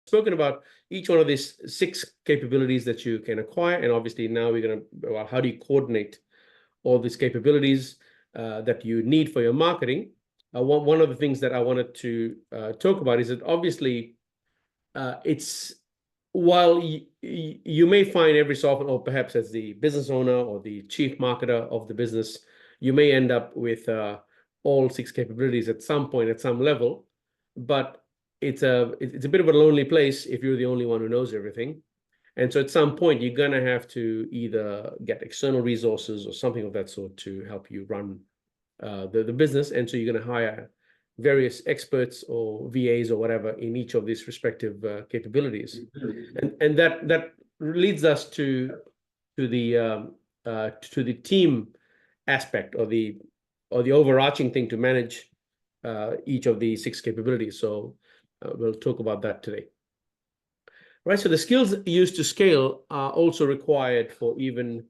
spoken about each one of these 6 capabilities that you can acquire. And obviously now we're going to, well, how do you coordinate all these capabilities that you need for your marketing? One of the things that I wanted to talk about is that obviously it's, while you may find every so often, or perhaps as the business owner or the chief marketer of the business, you may end up with all 6 capabilities at some point, at some level, but it's a bit of a lonely place if you're the only one who knows everything. And so at some point, you're going to have to either get external resources or something of that sort to help you run the business. And so you're going to hire various experts or VAs or whatever in each of these respective capabilities. And that leads us to the team aspect, or the overarching thing to manage each of the 6 capabilities. So we'll talk about that today. Right, so the skills used to scale are also required for even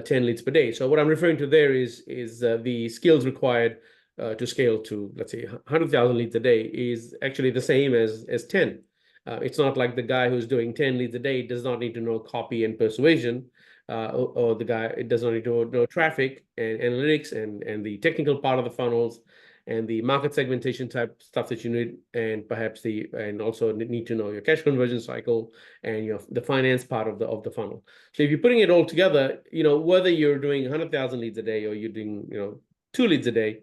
10 leads per day. So what I'm referring to there is the skills required to scale to, let's say, 100,000 leads a day is actually the same as 10. It's not like the guy who's doing 10 leads a day does not need to know copy and persuasion, or the guy does not need to know traffic and analytics and the technical part of the funnels and the market segmentation type stuff that you need, and perhaps and also need to know your cash conversion cycle and the finance part of the funnel. So if you're putting it all together, whether you're doing 100,000 leads a day or you're doing 2 leads a day,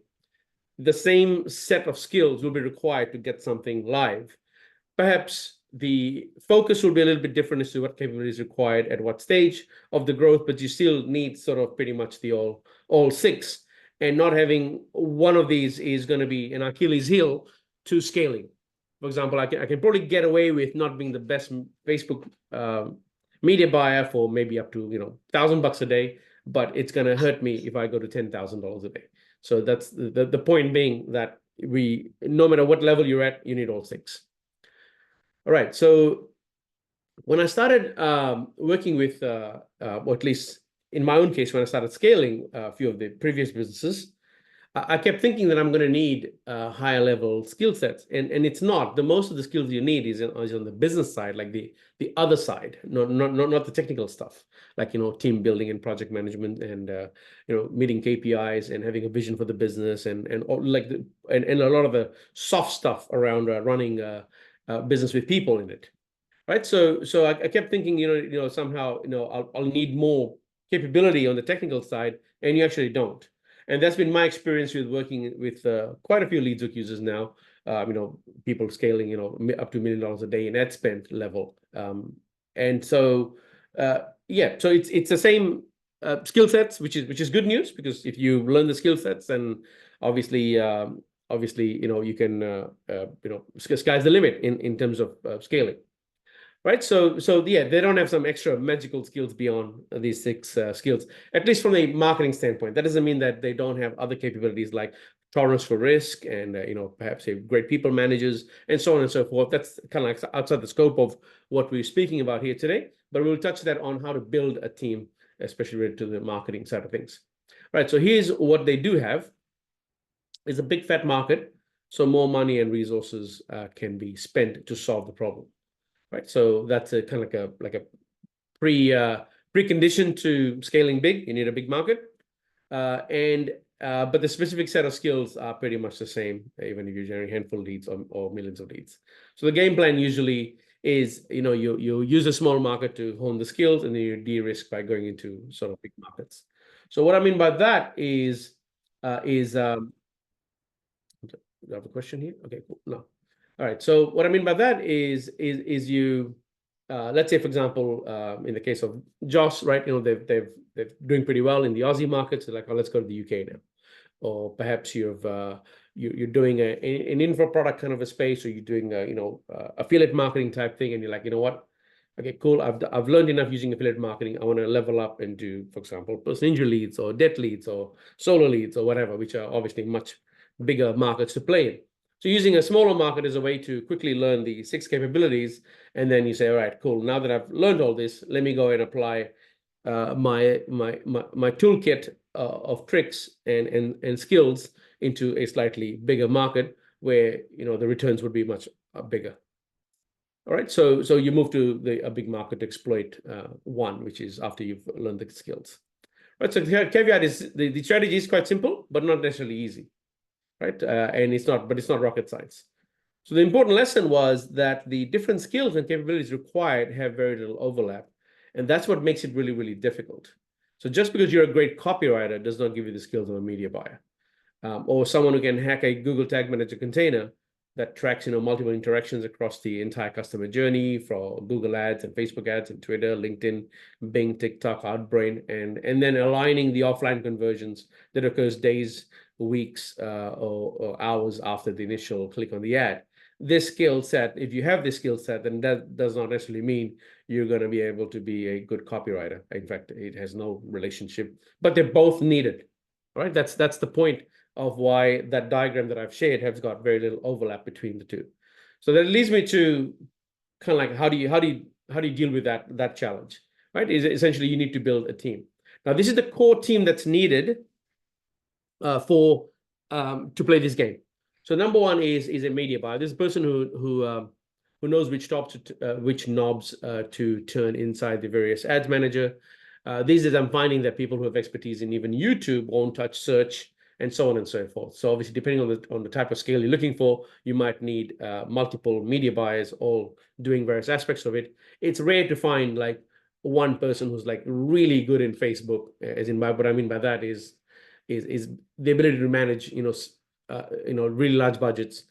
the same set of skills will be required to get something live. Perhaps the focus will be a little bit different as to what capability is required at what stage of the growth, but you still need sort of pretty much the all 6. And not having one of these is going to be an Achilles heel to scaling. For example, I can probably get away with not being the best Facebook media buyer for maybe up to $1,000 a day, but it's going to hurt me if I go to $10,000 a day. So that's the point being that no matter what level you're at, you need all 6. All right. So when I started working with, or at least in my own case, when I started scaling a few of the previous businesses, I kept thinking that I'm going to need higher level skill sets, and it's not. The most of the skills you need is on the business side, like the other side, not the technical stuff, like team building and project management and meeting KPIs and having a vision for the business and all, like and a lot of the soft stuff around running a business with people in it, right? So I kept thinking somehow I'll need more capability on the technical side, and you actually don't. And that's been my experience with working with quite a few LeadsHook users now. People scaling up to $1 million a day in ad spend level. And so yeah, so it's the same skill sets, which is good news, because if you learn the skill sets, then obviously you can sky's the limit in terms of scaling. Right, so yeah, they don't have some extra magical skills beyond these 6 skills, at least from a marketing standpoint. That doesn't mean that they don't have other capabilities like tolerance for risk and perhaps great people managers and so on and so forth. That's kind of like outside the scope of what we're speaking about here today, but we'll touch that on how to build a team, especially related to the marketing side of things. Right, so here's what they do have. Is a big fat market, so more money and resources can be spent to solve the problem. Right, so that's a kind of like a precondition to scaling big. You need a big market, but the specific set of skills are pretty much the same, even if you're generating a handful of leads or millions of leads. So the game plan usually is you use a small market to hone the skills, and then you de-risk by going into sort of big markets. So what I mean by that is do you have a question here? Okay, cool. No. All right. So what I mean by that is you, let's say, for example, in the case of Joss, right? They're doing pretty well in the Aussie markets. So like, oh, let's go to the UK now. Or perhaps you're doing an info product kind of a space, or you're doing affiliate marketing type thing, and you're like, what? Okay, cool. I've learned enough using affiliate marketing. I want to level up and do, for example, personal injury leads or debt leads or solo leads or whatever, which are obviously much bigger markets to play in. So using a smaller market is a way to quickly learn the 6 capabilities, and then you say, all right, cool. Now that I've learned all this, let me go and apply my toolkit of tricks and skills into a slightly bigger market where the returns would be much bigger. All right, so you move to a big market to exploit one, which is after you've learned the skills. Right, so the caveat is the strategy is quite simple, but not necessarily easy, right? And it's not rocket science. So the important lesson was that the different skills and capabilities required have very little overlap. And that's what makes it really, really difficult. So just because you're a great copywriter does not give you the skills of a media buyer. Or someone who can hack a Google Tag Manager container that tracks, multiple interactions across the entire customer journey for Google Ads and Facebook ads and Twitter, LinkedIn, Bing, TikTok, Outbrain, and then aligning the offline conversions that occurs days, weeks, or hours after the initial click on the ad. This skill set, if you have this skill set, then that does not necessarily mean you're going to be able to be a good copywriter. In fact, it has no relationship, but they're both needed. Right? That's the point of why that diagram that I've shared has got very little overlap between the two. So that leads me to kind of like how do you deal with that challenge, right? Is essentially you need to build a team. Now this is the core team that's needed for to play this game. So number one is a media buyer. This is a person who knows which knobs to turn inside the various ads manager. These days I'm finding that people who have expertise in even YouTube won't touch search and so on and so forth. So obviously, depending on the type of scale you're looking for, you might need multiple media buyers all doing various aspects of it. It's rare to find like one person who's like really good in Facebook, as in by what I mean by that is the ability to manage really large budgets,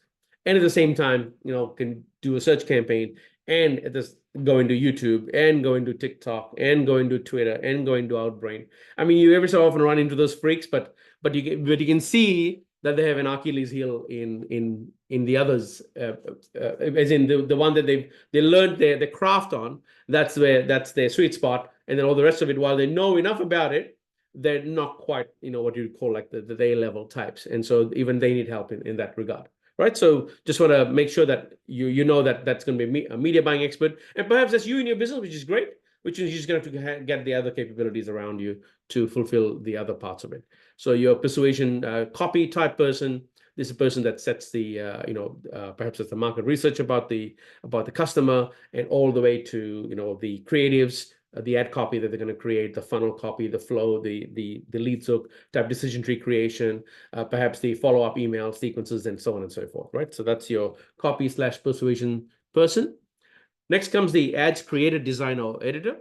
and at the same time can do a search campaign and at this go into YouTube and go into TikTok and go into Twitter and go into Outbrain. I mean, you every so often run into those freaks, but you can see that they have an Achilles heel in the others, as in the one that they learned their craft on. That's their sweet spot, and then all the rest of it, while they know enough about it, they're not quite what you'd call like the A-level types, and so even they need help in that regard. Right, so just want to make sure that you know that that's going to be a media buying expert, and perhaps that's you in your business, which is great. Which is you're just going to have to get the other capabilities around you to fulfill the other parts of it. So your persuasion copy type person, this is a person that sets the perhaps it's the market research about the customer, and all the way to the creatives, the ad copy that they're going to create, the funnel copy, the flow, the lead hook type decision tree creation, perhaps the follow-up email sequences, and so on and so forth, right? So that's your copy / persuasion person. Next comes the ads creator, designer, or editor.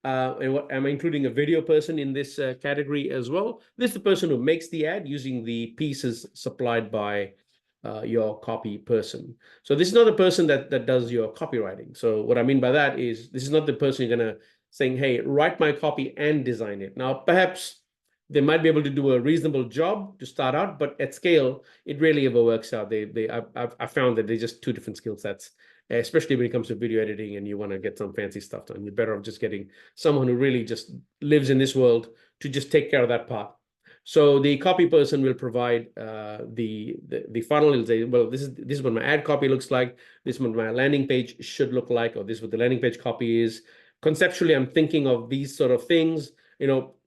And what am I including a video person in this category as well? This is the person who makes the ad using the pieces supplied by your copy person. So this is not the person that does your copywriting. So what I mean by that is this is not the person you're going to saying, hey, write my copy and design it. Now, perhaps they might be able to do a reasonable job to start out, but at scale, it really ever works out. I've found that they're just two different skill sets, especially when it comes to video editing and you want to get some fancy stuff done. You're better off just getting someone who really just lives in this world to just take care of that part. So the copy person will provide the funnel. It'll say, well, this is what my ad copy looks like. This is what my landing page should look like, or this is what the landing page copy is. Conceptually, I'm thinking of these sort of things,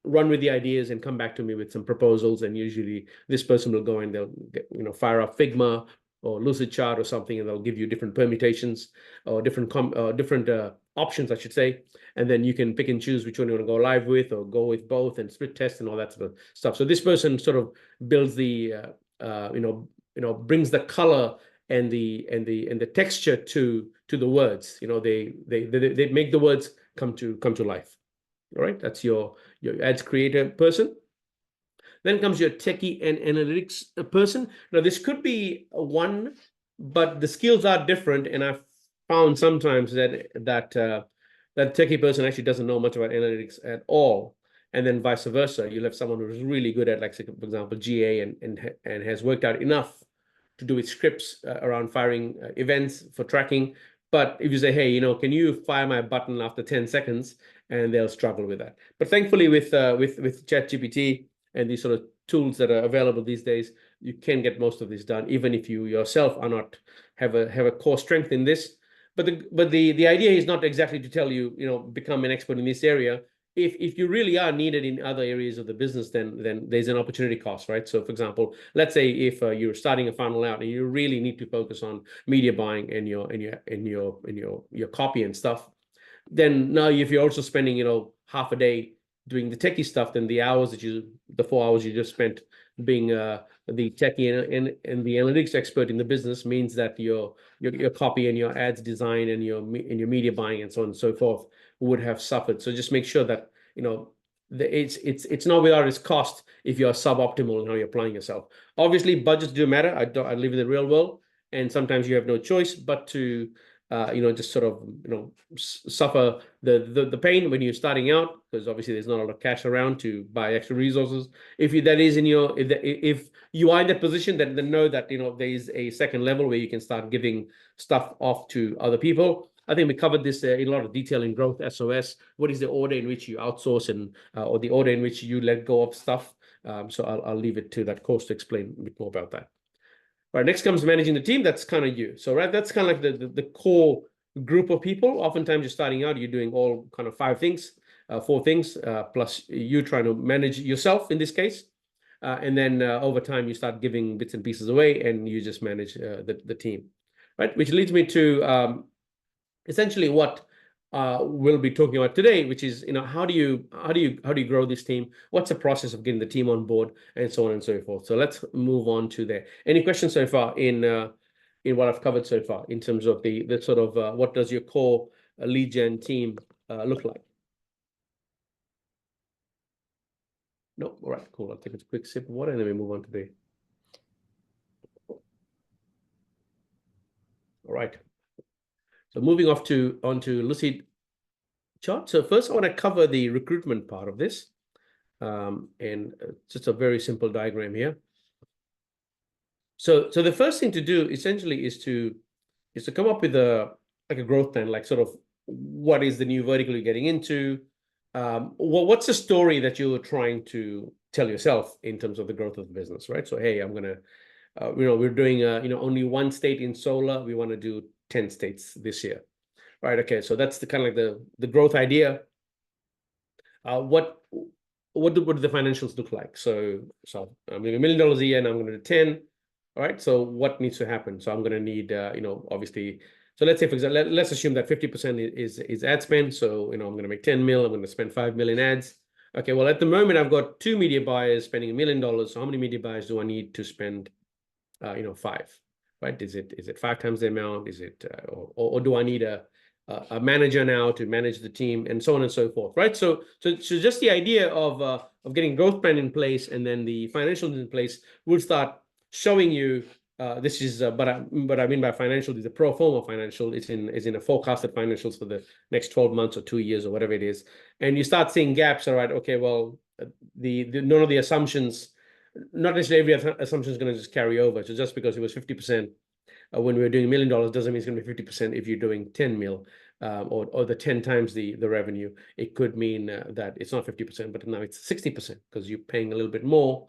run with the ideas and come back to me with some proposals. And usually this person will go and they'll fire up Figma or Lucidchart or something, and they'll give you different permutations or different options, I should say. And then you can pick and choose which one you want to go live with or go with both and split test and all that sort of stuff. So this person sort of builds the, brings the color and the texture to the words. They make the words come to life. All right, that's your ads creator person. Then comes your techie and analytics person. Now this could be one, but the skills are different, and I've found sometimes that techie person actually doesn't know much about analytics at all, and then vice versa. You'll have someone who's really good at, like, say, for example, GA and has worked out enough to do its scripts around firing events for tracking. But if you say, hey, can you fire my button after 10 seconds? And they'll struggle with that. But thankfully, with ChatGPT and these sort of tools that are available these days, you can get most of this done, even if you yourself are not have a core strength in this. But the idea is not exactly to tell you, become an expert in this area. if you really are needed in other areas of the business, then there's an opportunity cost, right? So, for example, let's say if you're starting a funnel out and you really need to focus on media buying and your copy and stuff, then now if you're also spending, half a day doing the techie stuff, then the 4 hours you just spent being the techie and the analytics expert in the business means that your copy and your ads design and your media buying and so on and so forth would have suffered. So just make sure that it's not without its cost if you're suboptimal in how you're applying yourself. Obviously, budgets do matter. I live in the real world, and sometimes you have no choice but to just sort of suffer the pain when you're starting out, because obviously there's not a lot of cash around to buy extra resources. If you are in that position, then know that there is a second level where you can start giving stuff off to other people. I think we covered this in a lot of detail in Growth SOS. What is the order in which you outsource and or the order in which you let go of stuff? So I'll leave it to that course to explain a bit more about that. All right, next comes managing the team. That's kind of you. So, right, that's kind of like the core group of people. Oftentimes you're starting out, you're doing all kind of 4 things, plus you trying to manage yourself in this case. And then over time, you start giving bits and pieces away and you just manage the team, right? Which leads me to essentially what we'll be talking about today, which is how do you grow this team? What's the process of getting the team on board, and so on and so forth. So let's move on to there. Any questions so far in what I've covered so far in terms of the sort of what does your core lead gen team look like? No. All right, cool. I'll take a quick sip of water and then we move on to the. All right. So moving onto Lucid chart. So first I want to cover the recruitment part of this. And just a very simple diagram here. So the first thing to do essentially is to come up with a growth plan, like sort of what is the new vertical you're getting into? What's the story that you're trying to tell yourself in terms of the growth of the business, right? So hey, I'm gonna we're doing only 1 state in solar. We want to do 10 states this year, right? Okay, so that's the kind of like the growth idea. What do the financials look like? So I'm doing $1 million a year and I'm going to do 10. All right. So what needs to happen? So I'm going to need, obviously. So let's say, for example, let's assume that 50% is ad spend. So I'm going to make 10 mil. I'm going to spend 5 million ads. Okay. Well, at the moment, I've got 2 media buyers spending $1 million. So how many media buyers do I need to spend? 5. Right? Is it 5 times the amount? Is it or do I need a manager now to manage the team, and so on and so forth, right? So just the idea of getting growth plan in place and then the financials in place will start showing you this is but I mean by financial is a pro forma financial. It's in a forecasted financials for the next 12 months or 2 years or whatever it is, and you start seeing gaps. All right, okay, well the none of the assumptions, not necessarily every assumption is going to just carry over. So just because it was 50%. When we were doing $1 million doesn't mean it's going to be 50% if you're doing 10 mil or the 10 times the revenue. It could mean that it's not 50%, but now it's 60% because you're paying a little bit more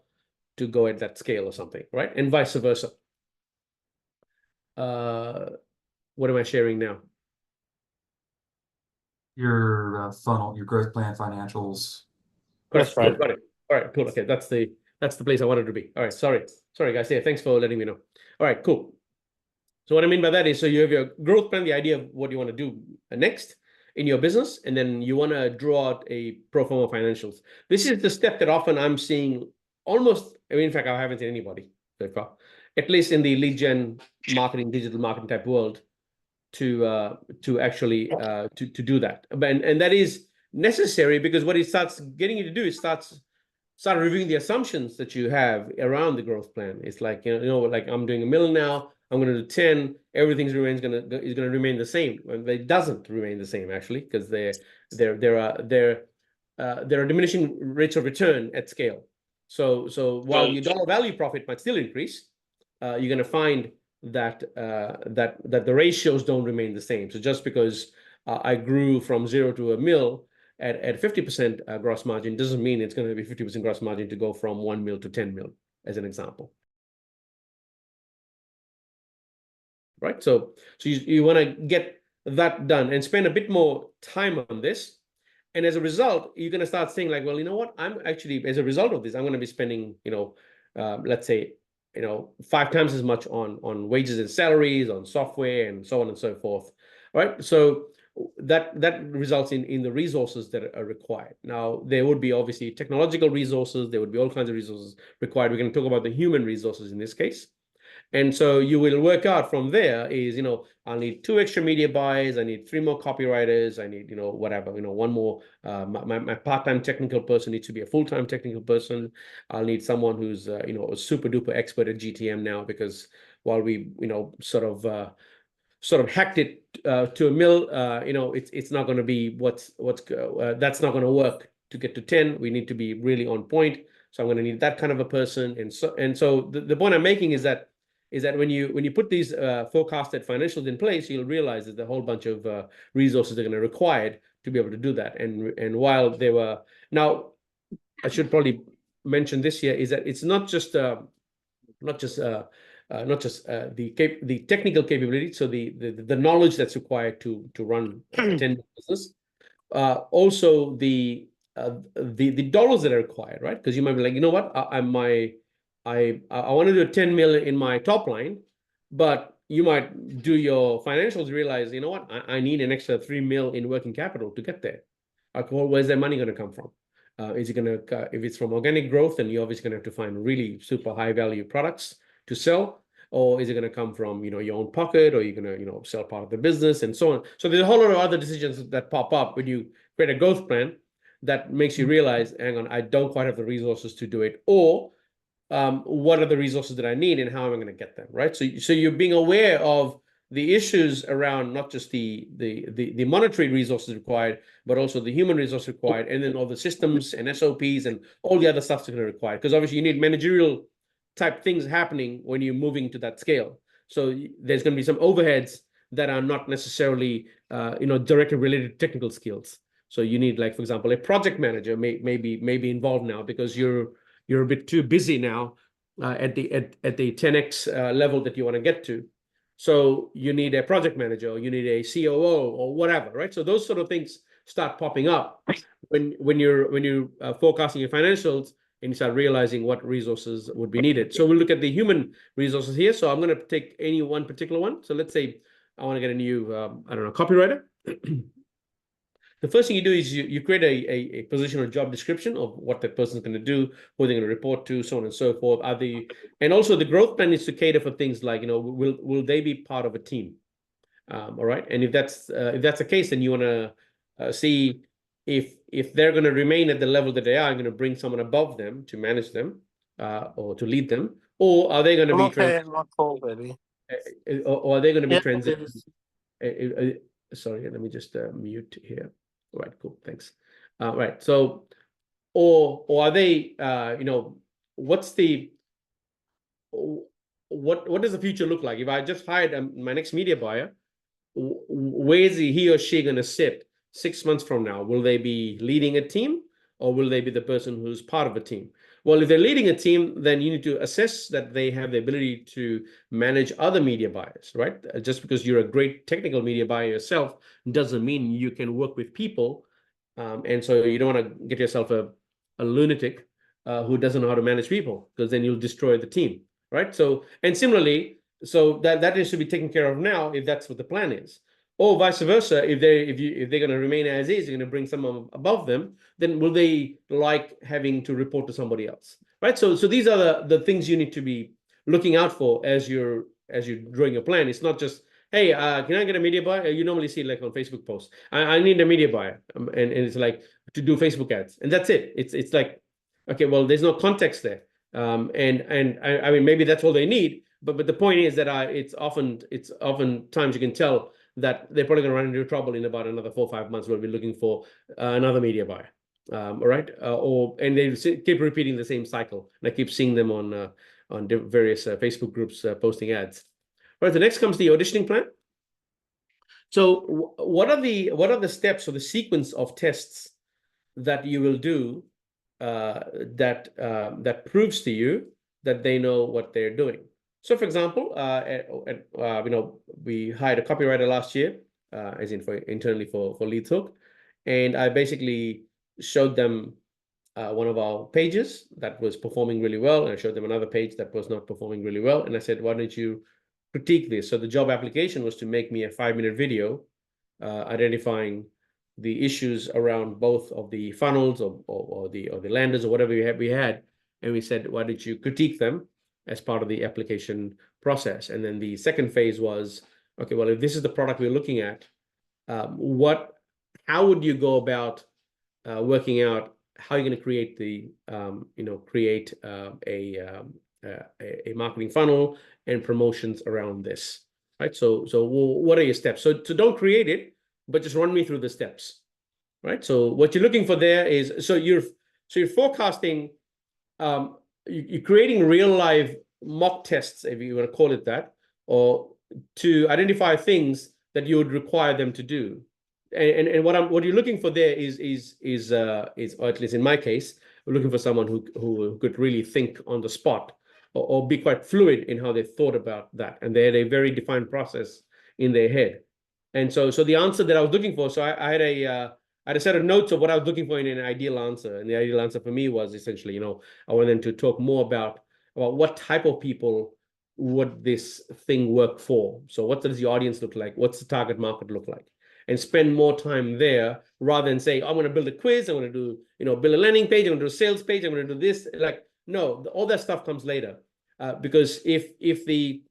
to go at that scale or something, right? And vice versa. What am I sharing now? Your funnel, your growth plan financials. That's right. Got it. All right, cool. Okay, that's the place I wanted to be. All right, sorry guys. Yeah, thanks for letting me know. All right, cool. So what I mean by that is, so you have your growth plan, the idea of what you want to do next in your business, and then you want to draw out a pro forma financials. This is the step that often I'm seeing almost, in fact, I haven't seen anybody so far, at least in the lead gen marketing, digital marketing type world, to actually to do that. And that is necessary because what it starts getting you to do is start reviewing the assumptions that you have around the growth plan. It's like, like I'm doing $1 million now. I'm going to do 10. Everything is going to remain the same. It doesn't remain the same actually, because there are diminishing rates of return at scale. So while your dollar value profit might still increase, you're going to find that the ratios don't remain the same. So just because I grew from 0 to $1 million at 50% gross margin doesn't mean it's going to be 50% gross margin to go from 1 mil to 10 mil, as an example. Right? So you want to get that done and spend a bit more time on this. And as a result, you're going to start saying like, well, you know what? I'm actually, as a result of this, I'm going to be spending, let's say, 5 times as much on wages and salaries, on software, and so on and so forth. All right. So that results in the resources that are required. Now, there would be obviously technological resources. There would be all kinds of resources required. We're going to talk about the human resources in this case. And so you will work out from there is, I'll need 2 extra media buyers. I need 3 more copywriters. I need, whatever, one more. My part-time technical person needs to be a full-time technical person. I'll need someone who's, a super duper expert at GTM now, because while we, sort of hacked it to a mill, it's not going to be that's not going to work to get to 10. We need to be really on point. So I'm going to need that kind of a person. And so the point I'm making is that when you put these forecasted financials in place, you'll realize that a whole bunch of resources are going to be required to be able to do that. And while they were now, I should probably mention this here is that it's not just the technical capability, so the knowledge that's required to run a 10 business, also the dollars that are required, right? Because you might be like, you know what, I want to do 10 million in my top line, but you might do your financials, realize, you know what, I need an extra 3 mil in working capital to get there. Okay, well, where's that money going to come from? Is it going to, if it's from organic growth, then you're obviously going to have to find really super high value products to sell, or is it going to come from, your own pocket, or you're going to, sell part of the business and so on. So there's a whole lot of other decisions that pop up when you create a growth plan that makes you realize, hang on, I don't quite have the resources to do it, or what are the resources that I need and how am I going to get them, right? So you're being aware of the issues around not just the monetary resources required, but also the human resource required, and then all the systems and SOPs and all the other stuff that's going to require. Because obviously you need managerial type things happening when you're moving to that scale. So there's going to be some overheads that are not necessarily directly related to technical skills. So you need, like, for example, a project manager may be involved now because you're a bit too busy now at the 10x level that you want to get to. So you need a project manager, or you need a COO, or whatever, right? So those sort of things start popping up when you're forecasting your financials, and you start realizing what resources would be needed. So we'll look at the human resources here. So I'm going to take any one particular one. So let's say I want to get a new, I don't know, copywriter. The first thing you do is you create a position or job description of what that person is going to do, who they're going to report to, so on and so forth. And also the growth plan is to cater for things like, will they be part of a team? All right. And if that's the case, then you want to see if they're going to remain at the level that they are, going to bring someone above them to manage them or to lead them, or are they going to be I'm not cold, baby. or are they going to be transitioning? Please. Sorry, let me just mute here. All right, cool, thanks. Right, so or are they what's the what does the future look like? If I just hired my next media buyer, where is he or she going to sit 6 months from now? Will they be leading a team, or will they be the person who's part of a team? Well, if they're leading a team, then you need to assess that they have the ability to manage other media buyers, right? Just because you're a great technical media buyer yourself doesn't mean you can work with people. And so you don't want to get yourself a lunatic who doesn't know how to manage people, because then you'll destroy the team, right? So, and similarly, so that is to be taken care of now if that's what the plan is. Or vice versa, if they're going to remain as is, you're going to bring someone above them, then will they like having to report to somebody else, right? So these are the things you need to be looking out for as you're drawing your plan. It's not just, hey, can I get a media buyer? You normally see like on Facebook posts, I need a media buyer, and it's like to do Facebook ads, and that's it. It's like, okay, well, there's no context there, and I mean, maybe that's all they need, but the point is that it's oftentimes you can tell that they're probably going to run into trouble in about another 4 or 5 months. We'll be looking for another media buyer, all right, and they keep repeating the same cycle. And I keep seeing them on various Facebook groups posting ads. All right, the next comes the auditioning plan. So what are the steps or the sequence of tests that you will do that proves to you that they know what they're doing? So, for example, we hired a copywriter last year, as in internally for Leads Hook, And I basically showed them one of our pages that was performing really well, and I showed them another page that was not performing really well. And I said, why don't you critique this? So the job application was to make me a 5-minute video identifying the issues around both of the funnels or the landers or whatever we had. And we said, why don't you critique them as part of the application process? And then the second phase was, okay, well, if this is the product we're looking at, how would you go about working out how you're going to create a marketing funnel and promotions around this, right? So what are your steps? So don't create it, but just run me through the steps, right? So what you're looking for there is, so you're forecasting, you're creating real live mock tests, if you want to call it that, or to identify things that you would require them to do. And what you're looking for there is or at least in my case, we're looking for someone who could really think on the spot or be quite fluid in how they thought about that, and they had a very defined process in their head. And so the answer that I was looking for, so I had a set of notes of what I was looking for in an ideal answer, and the ideal answer for me was essentially, I wanted them to talk more about what type of people would this thing work for. So what does the audience look like? What's the target market look like? And spend more time there rather than say, I'm going to build a quiz, I'm going to do, build a landing page, I'm going to do a sales page, I'm going to do this. Like, no, all that stuff comes later. Because if the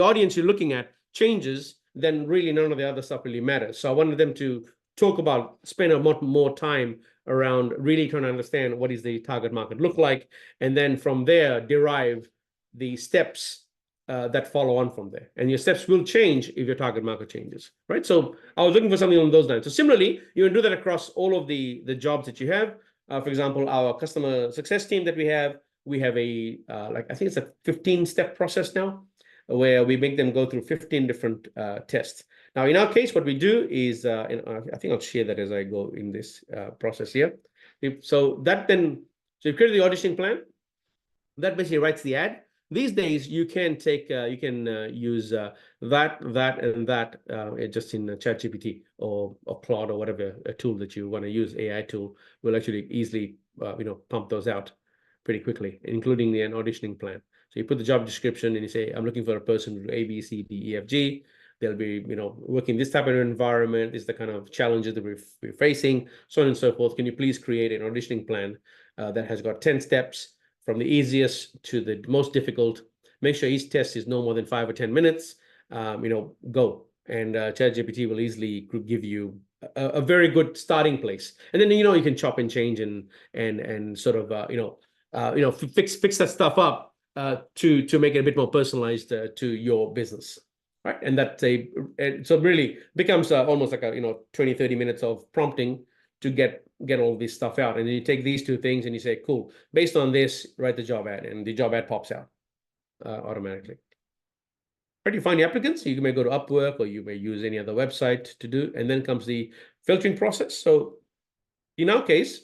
audience you're looking at changes, then really none of the other stuff really matters. So I wanted them to spend a lot more time around really trying to understand what is the target market look like, and then from there derive the steps that follow on from there. And your steps will change if your target market changes, right? So I was looking for something along those lines. So similarly, you can do that across all of the jobs that you have. For example, our customer success team that we have a I think it's a 15-step process now, where we make them go through 15 different tests. Now, in our case, what we do is, and I think I'll share that as I go in this process here. So you've created the auditioning plan. That basically writes the ad. These days, you can use that and that just in ChatGPT or Claude or whatever a tool that you want to use, AI tool, will actually easily pump those out pretty quickly, including an auditioning plan. So you put the job description and you say, I'm looking for a person to do A, B, C, D, E, F, G. They'll be working this type of environment. This is the kind of challenges that we're facing, so on and so forth. Can you please create an auditioning plan that has got 10 steps from the easiest to the most difficult? Make sure each test is no more than 5 or 10 minutes. Go. And ChatGPT will easily give you a very good starting place. And then you can chop and change and sort of fix that stuff up to make it a bit more personalized to your business, right? And so it really becomes almost like 20-30 minutes of prompting to get all this stuff out. And then you take these two things and you say, cool, based on this, write the job ad, and the job ad pops out automatically. Where do you find the applicants? You may go to Upwork, or you may use any other website to do, and then comes the filtering process. So in our case,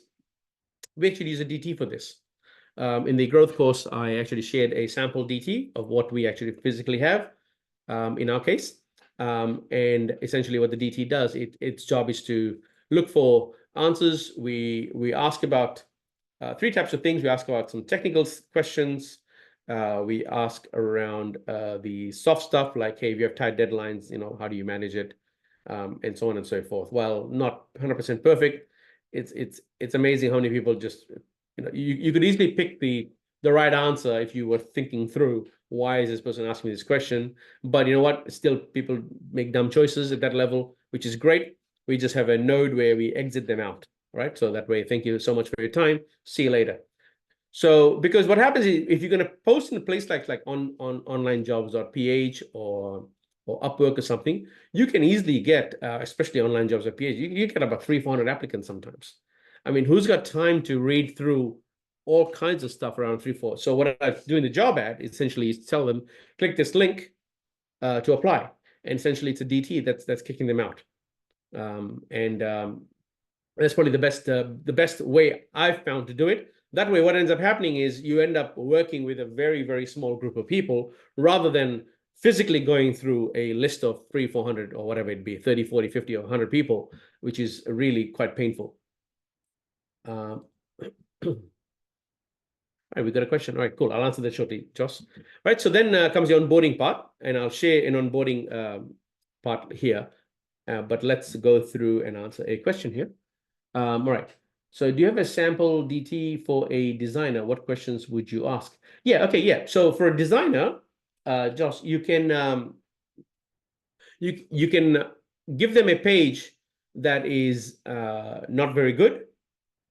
we actually use a DT for this. In the growth course, I actually shared a sample DT of what we actually physically have in our case. And essentially what the DT does, its job is to look for answers. We ask about 3 types of things. We ask about some technical questions. We ask around the soft stuff, like, hey, if you have tight deadlines, how do you manage it? And so on and so forth. While not 100% perfect, it's amazing how many people just, you could easily pick the right answer if you were thinking through, why is this person asking me this question? But you know what? Still, people make dumb choices at that level, which is great. We just have a node where we exit them out, right? So that way, thank you so much for your time. See you later. So, because what happens is, if you're going to post in a place like on onlinejobs.ph or Upwork or something, you can easily get, especially onlinejobs.ph, you get about 300-400 applicants sometimes. I mean, who's got time to read through all kinds of stuff around 3-4? So what I do in the job ad essentially is tell them, click this link to apply, and essentially it's a DT that's kicking them out. That's probably the best way I've found to do it. That way, what ends up happening is you end up working with a very, very small group of people rather than physically going through a list of 300, 400 or whatever it be, 30, 40, 50 or 100 people, which is really quite painful. All right, we got a question. All right, cool. I'll answer that shortly, Josh. Right, so then comes the onboarding part, and I'll share an onboarding part here. But let's go through and answer a question here. All right. So do you have a sample DT for a designer? What questions would you ask? Yeah, okay, yeah. So for a designer, Josh, you can you can give them a page that is not very good.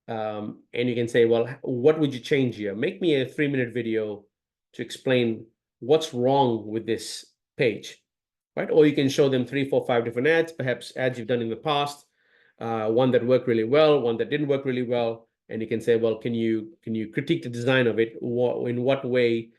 And you can say, well, what would you change here? Make me a 3-minute video to explain what's wrong with this page, right? Or you can show them 3, 4, 5 different ads, perhaps ads you've done in the past, one that worked really well, one that didn't work really well, and you can say, well, can you critique the design of it? In what way,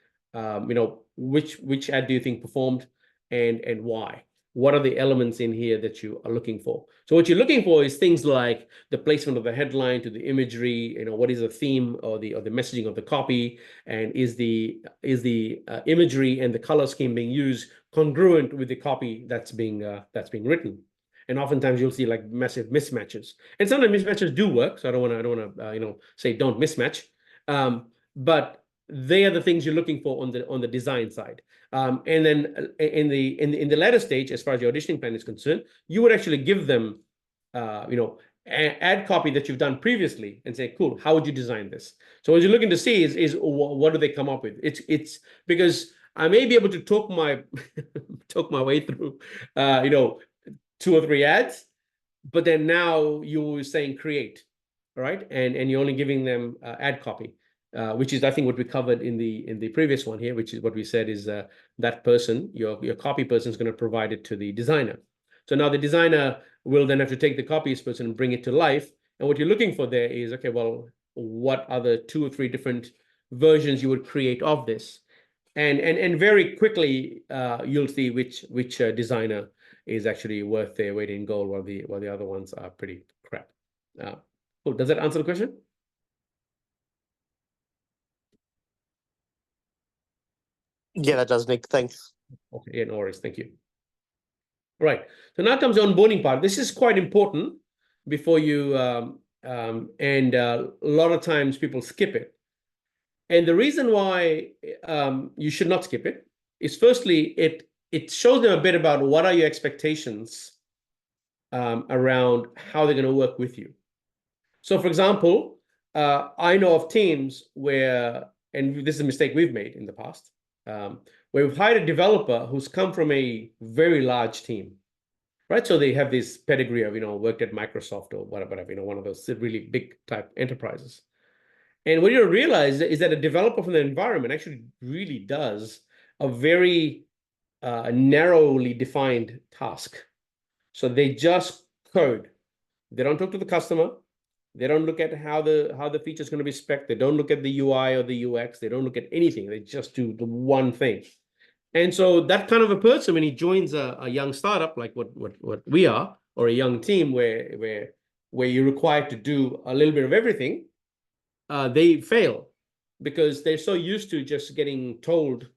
which ad do you think performed, and why? What are the elements in here that you are looking for? So what you're looking for is things like the placement of the headline to the imagery, what is the theme or the messaging of the copy, and is the imagery and the color scheme being used congruent with the copy that's being written. And oftentimes you'll see like massive mismatches. And sometimes mismatches do work, so I don't want to say don't mismatch. But they are the things you're looking for on the design side. And then in the latter stage, as far as your auditioning plan is concerned, you would actually give them ad copy that you've done previously and say, cool, how would you design this? So what you're looking to see is what do they come up with? It's because I may be able to talk my way through 2 or 3 ads, but then now you're saying create, all right? And you're only giving them ad copy. Which is, I think, what we covered in the previous one here, which is what we said is that person, your copy person, is going to provide it to the designer. So now the designer will then have to take the copyist person and bring it to life. And what you're looking for there is, okay, well, what are the 2 or 3 different versions you would create of this? And very quickly you'll see which designer is actually worth their weight in gold, while the other ones are pretty crap. Cool. Does that answer the question? Yeah, that does, Nick. Thanks. Okay, yeah, no worries. Thank you. Right. So now comes the onboarding part. This is quite important before you, and a lot of times people skip it. And the reason why you should not skip it is, firstly, it shows them a bit about what are your expectations around how they're going to work with you. So, for example, I know of teams where, and this is a mistake we've made in the past, where we've hired a developer who's come from a very large team, right? So they have this pedigree of, worked at Microsoft or whatever, one of those really big type enterprises. And what you realize is that a developer from the environment actually really does a very narrowly defined task. So they just code. They don't talk to the customer. They don't look at how the feature is going to be spec'd. They don't look at the UI or the UX. They don't look at anything. They just do the one thing. And so that kind of a person, when he joins a young startup like what we are, or a young team where you're required to do a little bit of everything, they fail because they're so used to just getting told,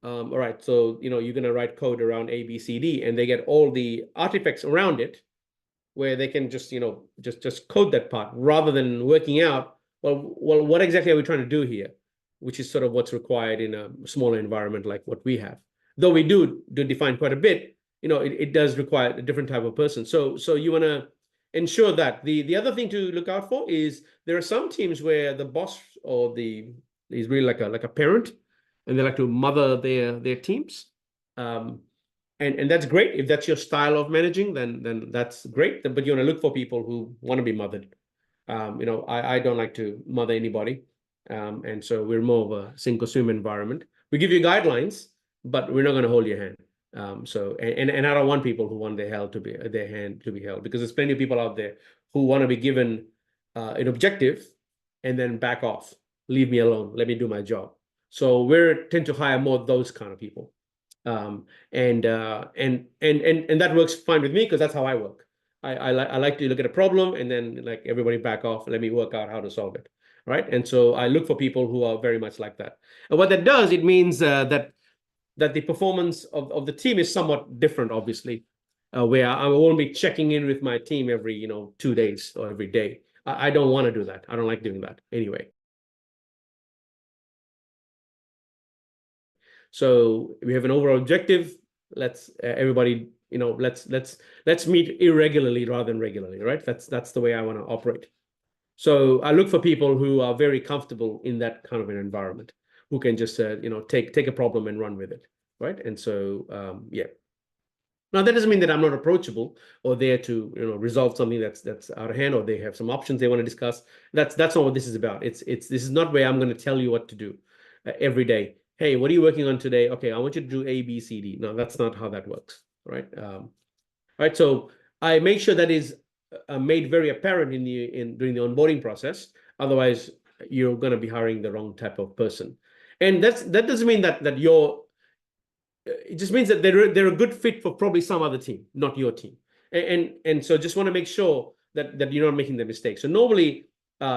all right, so you're going to write code around A, B, C, D, and they get all the artifacts around it, where they can just just code that part rather than working out, well, what exactly are we trying to do here, which is sort of what's required in a smaller environment like what we have. Though we do define quite a bit, it does require a different type of person. So you want to ensure that. The other thing to look out for is there are some teams where the boss is really like a parent, and they like to mother their teams. And that's great. If that's your style of managing, then that's great. But you want to look for people who want to be mothered. I don't like to mother anybody. And so we're more of a sink or swim environment. We give you guidelines, but we're not going to hold your hand. And I don't want people who want their hand to be held, because there's plenty of people out there who want to be given an objective and then back off. Leave me alone. Let me do my job. So we tend to hire more of those kind of people. And that works fine with me, because that's how I work. I like to look at a problem and then like everybody back off. Let me work out how to solve it, right? And so I look for people who are very much like that. And what that does, it means that that the performance of the team is somewhat different, obviously, where I won't be checking in with my team every 2 days or every day. I don't want to do that. I don't like doing that anyway. So we have an overall objective. Let's everybody, let's meet irregularly rather than regularly, right? That's the way I want to operate. So I look for people who are very comfortable in that kind of an environment, who can just take a problem and run with it, right? And so yeah. Now that doesn't mean that I'm not approachable or there to resolve something that's out of hand, or they have some options they want to discuss. That's not what this is about. This is not where I'm going to tell you what to do every day. Hey, what are you working on today? Okay, I want you to do A, B, C, D. No, that's not how that works, right? Right. So I make sure that is made very apparent during the onboarding process. Otherwise, you're going to be hiring the wrong type of person. And that doesn't mean that you're. It just means that they're a good fit for probably some other team, not your team. And so just want to make sure that you're not making the mistake. So normally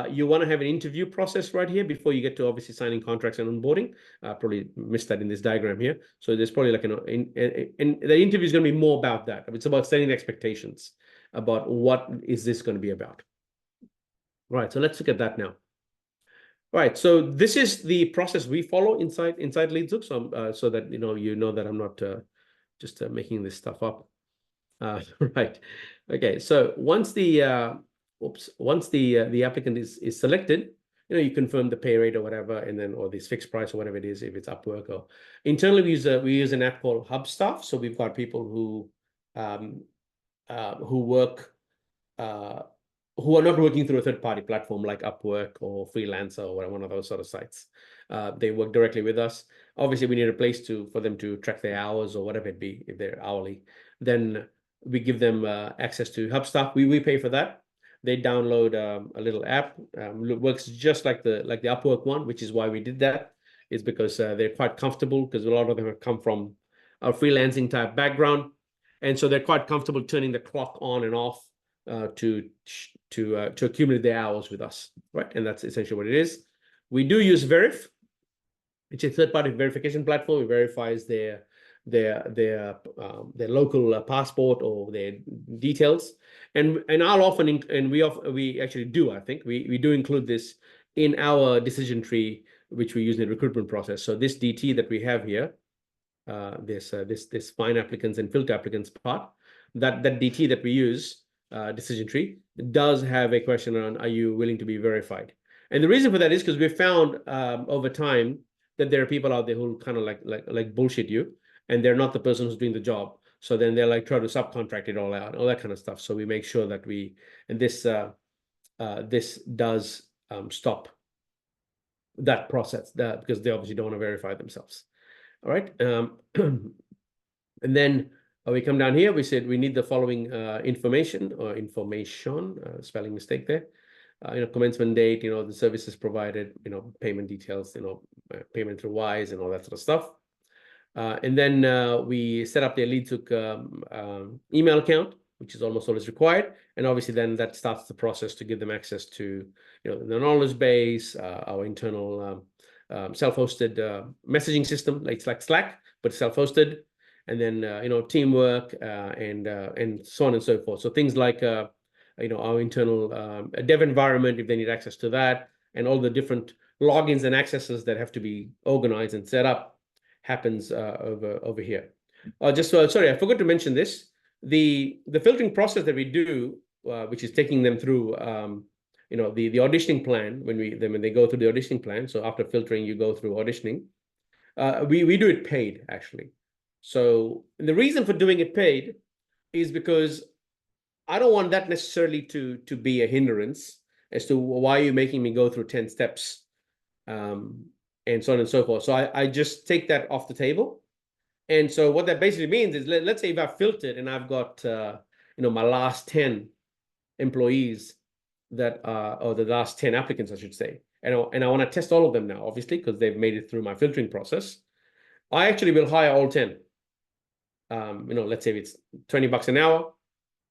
you want to have an interview process right here before you get to obviously signing contracts and onboarding. Probably missed that in this diagram here. So there's probably like and the interview is going to be more about that. It's about setting expectations about what is this going to be about. Right. So let's look at that now. Right, so this is the process we follow inside LeadZook, so that you know that I'm not just making this stuff up. Right, okay. So once the applicant is selected, you confirm the pay rate or whatever, and then or this fixed price or whatever it is, if it's Upwork or internally we use an app called Hubstaff. So we've got people who work. Who are not working through a third-party platform like Upwork or Freelancer or one of those sort of sites. They work directly with us. Obviously, we need a place for them to track their hours or whatever it be, if they're hourly. Then we give them access to Hubstaff. We pay for that. They download a little app. Works just like the Upwork one, which is why we did that. Is because they're quite comfortable, because a lot of them have come from a freelancing type background, and so they're quite comfortable turning the clock on and off to accumulate their hours with us, right? And that's essentially what it is. We do use Verif, which is a third-party verification platform. It verifies their local passport or their details. And I'll often we actually do. I think we do include this in our decision tree, which we use in the recruitment process. So this DT that we have here, this find applicants and filter applicants part, that DT that we use. Decision tree does have a question on, are you willing to be verified? And the reason for that is because we've found over time that there are people out there who kind of like bullshit you, and they're not the person who's doing the job. So then they're like try to subcontract it all out, all that kind of stuff. So we make sure that this does stop that process, because they obviously don't want to verify themselves. All right. And then we come down here, we said we need the following information, spelling mistake there. Commencement date, the services provided, payment details, payment through Wise and all that sort of stuff. And then we set up their LeadZook email account, which is almost always required. And obviously then that starts the process to give them access to, the knowledge base, our internal self-hosted messaging system. It's like Slack, but self-hosted. And then teamwork and so on and so forth. So things like our internal dev environment, if they need access to that, and all the different logins and accesses that have to be organized and set up, happens over here. Sorry, I forgot to mention this. The filtering process that we do, which is taking them through the auditioning plan, when they go through the auditioning plan. So after filtering, you go through auditioning. We do it paid, actually. So the reason for doing it paid is because I don't want that necessarily to be a hindrance as to why you're making me go through 10 steps and so on and so forth. So I just take that off the table. And so what that basically means is, let's say if I've filtered and I've got my last 10 employees or the last 10 applicants, I should say, and I want to test all of them now, obviously, because they've made it through my filtering process. I actually will hire all 10. Let's say it's $20 an hour,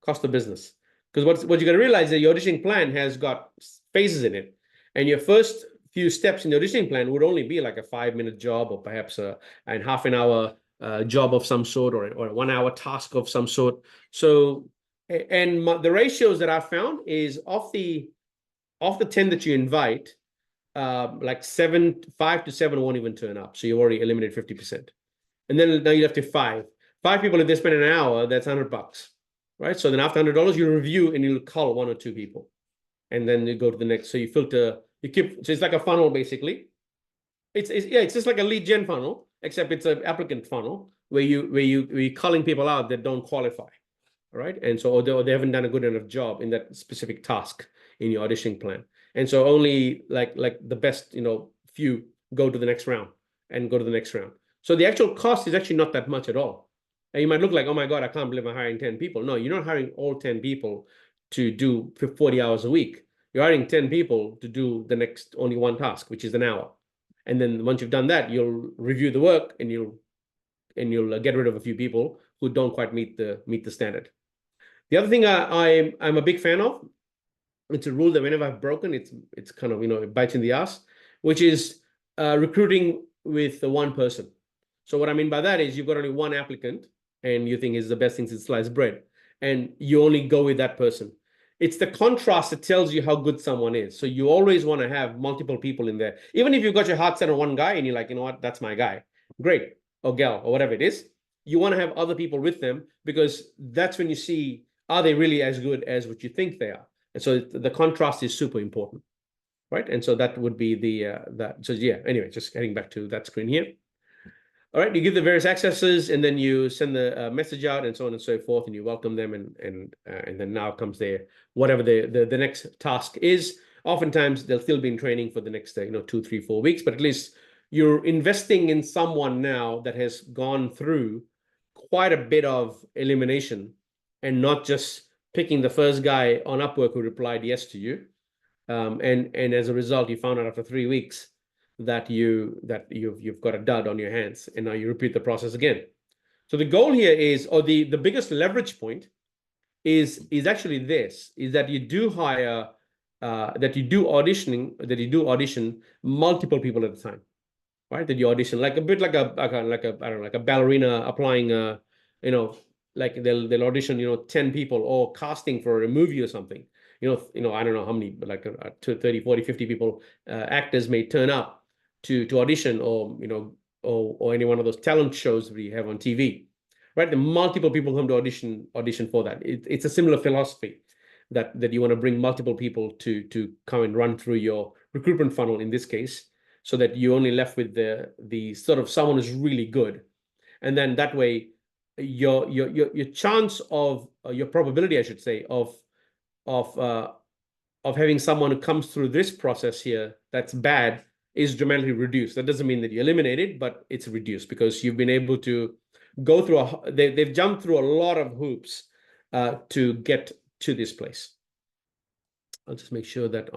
cost of business. Because what you're going to realize is that your auditioning plan has got phases in it. And your first few steps in the auditioning plan would only be like a 5-minute job, or perhaps a half an hour job of some sort, or a 1 hour task of some sort. So, and the ratios that I found is of the 10 that you invite, like 5 to 7 won't even turn up. So you already eliminated 50%. And then now you have to five people. If they spend an hour, that's $100, right? So then after $100, you review and you'll call 1 or 2 people, and then you go to the next. So you filter, you keep. So it's like a funnel basically. It's just like a lead gen funnel, except it's an applicant funnel where you're calling people out that don't qualify, right? And so or they haven't done a good enough job in that specific task in your auditioning plan. And so only like the best, few go to the next round and go to the next round. So the actual cost is actually not that much at all. And you might look like, oh my God, I can't believe I'm hiring 10 people. No, you're not hiring all 10 people to do 40 hours a week. You're hiring 10 people to do the next only one task, which is an hour. And then once you've done that, you'll review the work and you'll get rid of a few people who don't quite meet the standard. The other thing I'm a big fan of, it's a rule that whenever I've broken, it's kind of, it bites in the ass, which is recruiting with the one person. So what I mean by that is you've got only one applicant and you think is the best thing since sliced bread, and you only go with that person. It's the contrast that tells you how good someone is. So you always want to have multiple people in there. Even if you've got your heart set on one guy and you're like, you know what, that's my guy. Great. Or gal, or whatever it is. You want to have other people with them, because that's when you see, are they really as good as what you think they are? And so the contrast is super important, right? And so that would be so yeah, anyway, just heading back to that screen here. All right, you give the various accesses, and then you send the message out, and so on and so forth, and you welcome them, and then now comes whatever the next task is. Oftentimes they'll still be in training for the next 2, 3, 4 weeks, but at least you're investing in someone now that has gone through quite a bit of elimination, and not just picking the first guy on Upwork who replied yes to you, and as a result, you found out after 3 weeks that you've got a dud on your hands, and now you repeat the process again. So the goal here is, or the biggest leverage point is actually this, is that you do hire, that you do audition multiple people at a time, right? That you audition like a bit like a I don't know, like a ballerina applying like they'll audition 10 people, or casting for a movie or something. I don't know how many, like 30, 40, 50 people, actors may turn up to audition, or or any one of those talent shows we have on TV, right? The multiple people come to audition for that. It's a similar philosophy that you want to bring multiple people to come and run through your recruitment funnel in this case, so that you're only left with the sort of someone who's really good, and then that way your chance of your probability, I should say, of having someone who comes through this process here that's bad is dramatically reduced. That doesn't mean that you eliminate it, but it's reduced because you've been able to go through they've jumped through a lot of hoops to get to this place. I'll just make sure that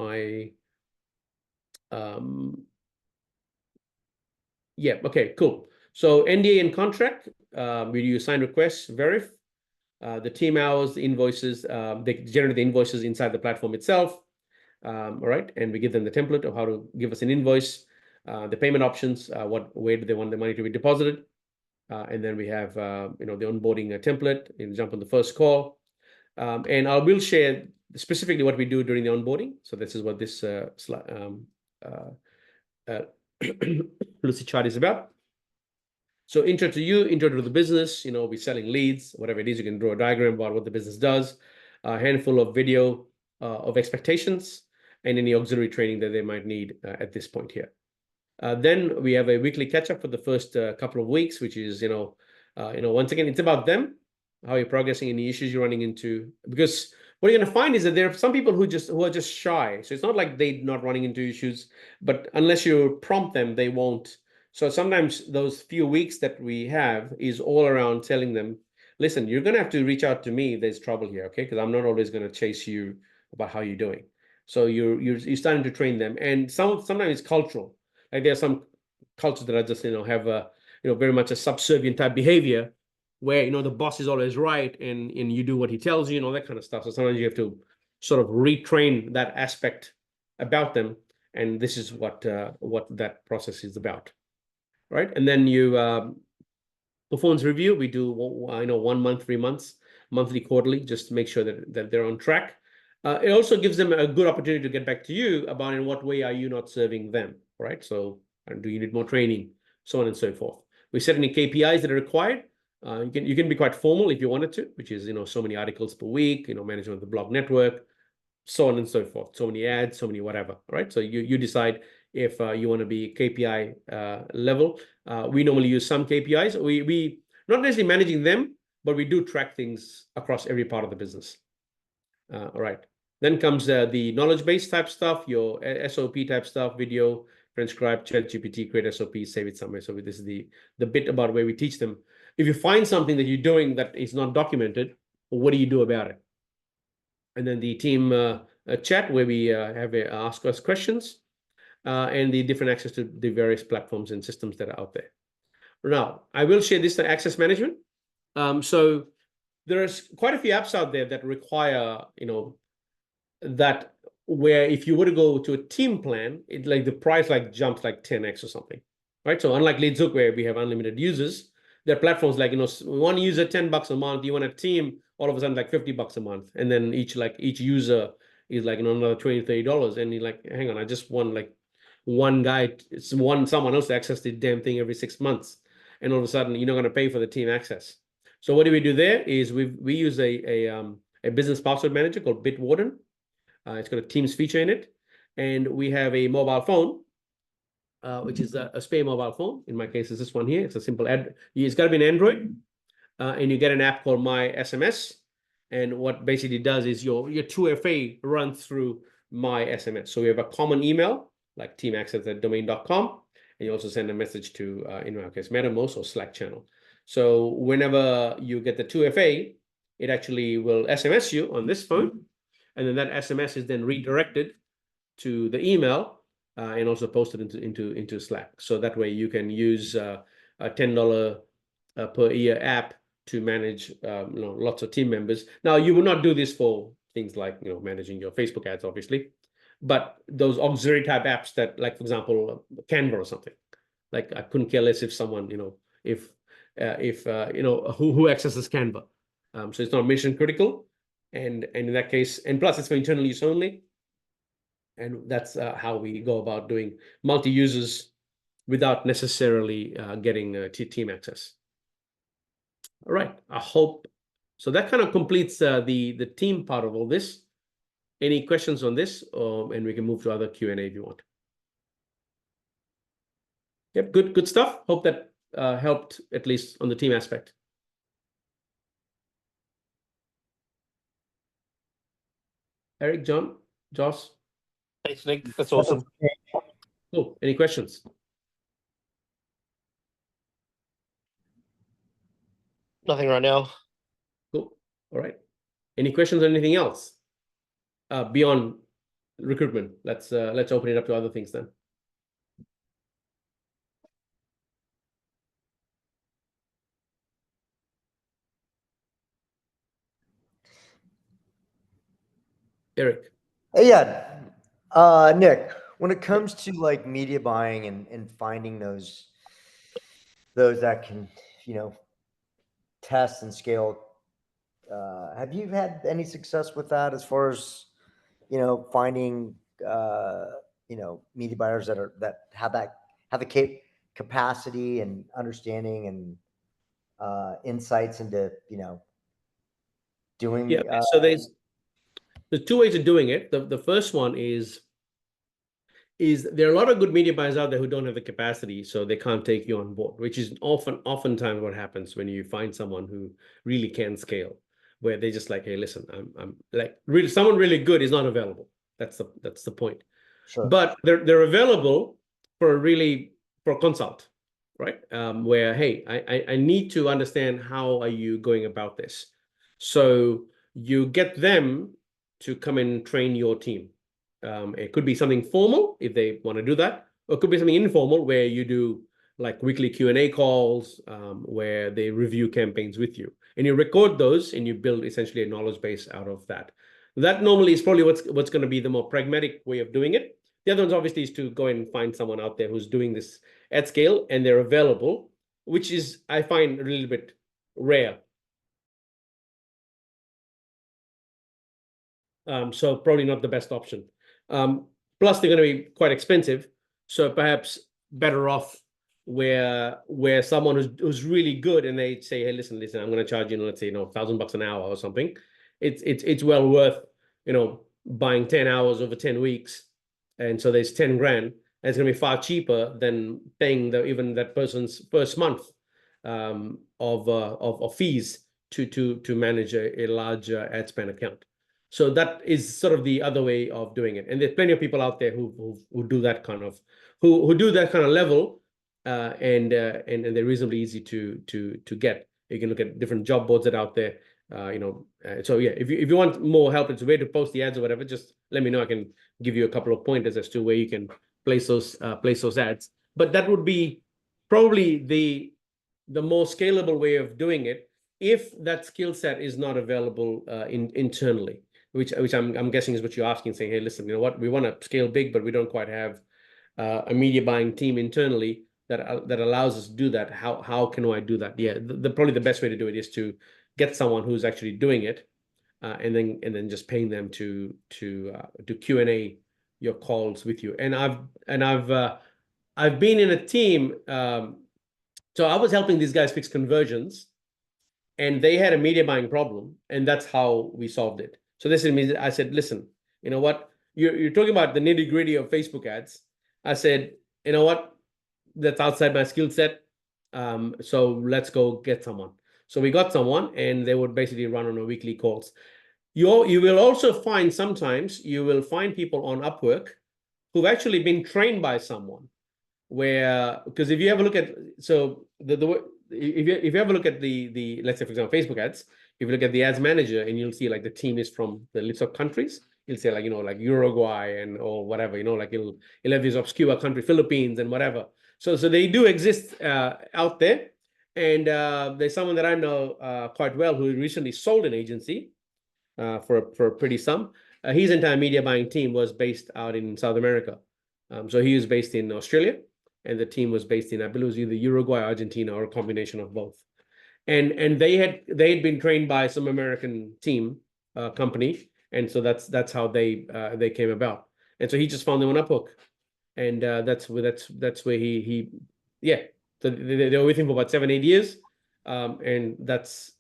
yeah, okay, cool. So NDA and contract, we do sign requests, verif, the team hours, the invoices, they generate the invoices inside the platform itself. All right, and we give them the template of how to give us an invoice, the payment options, where do they want the money to be deposited, and then we have the onboarding template, and jump on the first call, and I will share specifically what we do during the onboarding. So this is what this Lucy chart is about. So intro to you, intro to the business, we're selling leads, whatever it is. You can draw a diagram about what the business does, a handful of video of expectations, and any auxiliary training that they might need at this point here. Then we have a weekly catch-up for the first couple of weeks, which is, once again, it's about them, how you're progressing, any issues you're running into. Because what you're going to find is that there are some people who are just shy. So it's not like they're not running into issues, but unless you prompt them, they won't. So sometimes those few weeks that we have is all around telling them, listen, you're going to have to reach out to me. There's trouble here, okay? Because I'm not always going to chase you about how you're doing. So you're starting to train them, and sometimes it's cultural. Like there are some cultures that are just have a very much a subservient type behavior, where the boss is always right, and you do what he tells you and all that kind of stuff. So sometimes you have to sort of retrain that aspect about them, and this is what that process is about, right? And then you performance review. We do 1 month, 3 months, monthly, quarterly, just to make sure that they're on track. It also gives them a good opportunity to get back to you about in what way are you not serving them, right? So do you need more training, so on and so forth. We set any KPIs that are required. You can be quite formal if you wanted to, which is so many articles per week, management of the blog network, so on and so forth, so many ads, so many whatever, right? So you decide if you want to be KPI level. We normally use some KPIs. We not necessarily managing them, but we do track things across every part of the business. All right. Then comes the knowledge base type stuff, your SOP type stuff, video, transcribe, ChatGPT, create SOP, save it somewhere. So this is the bit about where we teach them. If you find something that you're doing that is not documented, what do you do about it? And then the team chat where we have ask us questions and the different access to the various platforms and systems that are out there. Now, I will share this access management. So there's quite a few apps out there that require, that where if you were to go to a team plan, it like the price like jumps like 10x or something, right? So unlike LeadZook where we have unlimited users, there are platforms like, one user $10 a month, you want a team, all of a sudden like $50 a month. And then each user is like, another $20, $30. And you're like, hang on, I just want like someone else to access the damn thing every 6 months. And all of a sudden you're not going to pay for the team access. So what do we do there is we use a business password manager called Bitwarden. It's got a Teams feature in it. And we have a mobile phone, which is a Spay mobile phone. In my case, it's this one here. It's a simple ad. It's got to be an Android. And you get an app called My SMS. And what basically does is your 2FA runs through My SMS. So we have a common email, like teamaccess@domain.com. And you also send a message to, in my case, Mattermost or Slack channel. So whenever you get the 2FA, it actually will SMS you on this phone. And then that SMS is then redirected to the email and also posted into Slack. So that way you can use a $10 per year app to manage lots of team members. Now, you will not do this for things like managing your Facebook ads, obviously, but those auxiliary type apps that, like, for example, Canva or something. Like, I couldn't care less if someone, who accesses Canva. So it's not mission critical. And in that case, and plus it's for internal use only. And that's how we go about doing multi-users without necessarily getting team access. All right, I hope. So that kind of completes the team part of all this. Any questions on this? And we can move to other Q&A if you want. Yep, good stuff. Hope that helped at least on the team aspect. Eric, John, Joss? Thanks, Nick. That's awesome. Oh, any questions? Nothing right now. Cool. All right. Any questions on anything else beyond recruitment? Let's open it up to other things then. Eric. Yeah. Nick, when it comes to like media buying and finding those that can, test and scale, have you had any success with that as far as, finding, media buyers that have the capacity and understanding and insights into, doing. Yeah. So there's two ways of doing it. The first one is there are a lot of good media buyers out there who don't have the capacity, so they can't take you on board, which is oftentimes what happens when you find someone who really can scale, where they're just like, hey, listen, I'm like really someone really good is not available. That's the point. Sure. But they're available for a consult, right? Where, hey, I need to understand how are you going about this. So you get them to come and train your team. It could be something formal if they want to do that, or it could be something informal where you do like weekly Q&A calls where they review campaigns with you, and you record those and you build essentially a knowledge base out of that. That normally is probably what's going to be the more pragmatic way of doing it. The other one's obviously is to go and find someone out there who's doing this at scale and they're available, which is, I find, a little bit rare. So probably not the best option. Plus, they're going to be quite expensive. So perhaps better off where someone who's really good, and they say, hey, listen, I'm going to charge you, let's say, $1,000 an hour or something. It's well worth, buying 10 hours over 10 weeks. And so there's 10 grand. And it's going to be far cheaper than paying even that person's first month of fees to manage a large ad spend account. So that is sort of the other way of doing it. And there's plenty of people out there who do that kind of level, and they're reasonably easy to get. You can look at different job boards that are out there. So yeah, if you want more help, it's a way to post the ads or whatever, just let me know. I can give you a couple of pointers as to where you can place those ads. But that would be probably the more scalable way of doing it if that skill set is not available internally, which I'm guessing is what you're asking, saying, hey, listen, you know what, we want to scale big, but we don't quite have a media buying team internally that allows us to do that. How can I do that? Yeah, probably the best way to do it is to get someone who's actually doing it, and then just paying them to Q&A your calls with you. And I've been in a team. So I was helping these guys fix conversions, and they had a media buying problem, and that's how we solved it. So this is, I said, listen, you know what? You're talking about the nitty gritty of Facebook ads. I said, you know what? That's outside my skill set. So let's go get someone. So we got someone, and they would basically run on a weekly calls. You will also find sometimes you will find people on Upwork who've actually been trained by someone. Because if you have a look at, so if you have a look at the let's say, for example, Facebook ads, if you look at the ads manager, and you'll see like the team is from the list of countries, you'll say like, like Uruguay or whatever, like it'll have this obscure country, Philippines and whatever. So they do exist out there. And there's someone that I know quite well who recently sold an agency for a pretty sum. His entire media buying team was based out in South America. So he was based in Australia, and the team was based in, I believe it was either Uruguay, Argentina, or a combination of both. And they had been trained by some American team company, and so that's how they came about. And so he just found them on Upwork, and that's where he So they were with him for about 7-8 years, and that's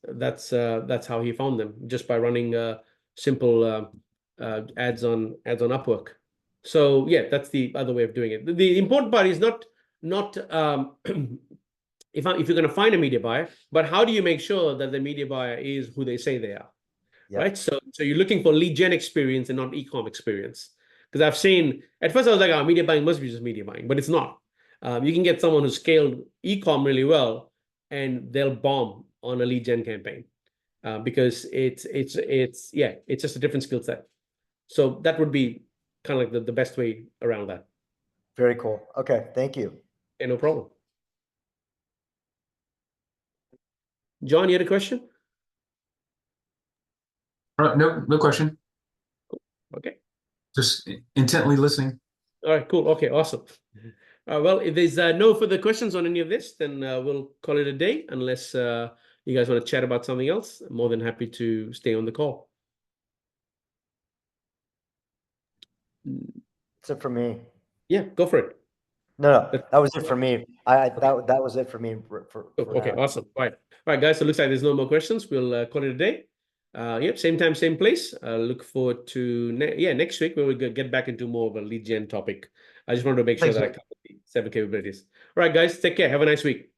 how he found them, just by running simple ads on Upwork. So yeah, that's the other way of doing it. The important part is not if you're going to find a media buyer, but how do you make sure that the media buyer is who they say they are? Yep. Right? So you're looking for lead gen experience and not e-com experience. Because I've seen, at first I was like, media buying must be just media buying, but it's not. You can get someone who scaled e-com really well, and they'll bomb on a lead gen campaign because it's just a different skill set. So that would be kind of like the best way around that. Very cool. Okay, thank you. Yeah, no problem. John, you had a question? No question. Okay. Just intently listening. All right, cool. Okay, awesome. Well, if there's no further questions on any of this, then we'll call it a day, unless you guys want to chat about something else. I'm more than happy to stay on the call. That's it for me. Yeah, go for it. No, that was it for me. That was it for me. Okay, awesome. All right, guys. So it looks like there's no more questions. We'll call it a day. Yep, same time, same place. Look forward to next week, where we get back into more of a lead gen topic. I just wanted to make sure that I covered the 7 capabilities. All right, guys, take care. Have a nice week.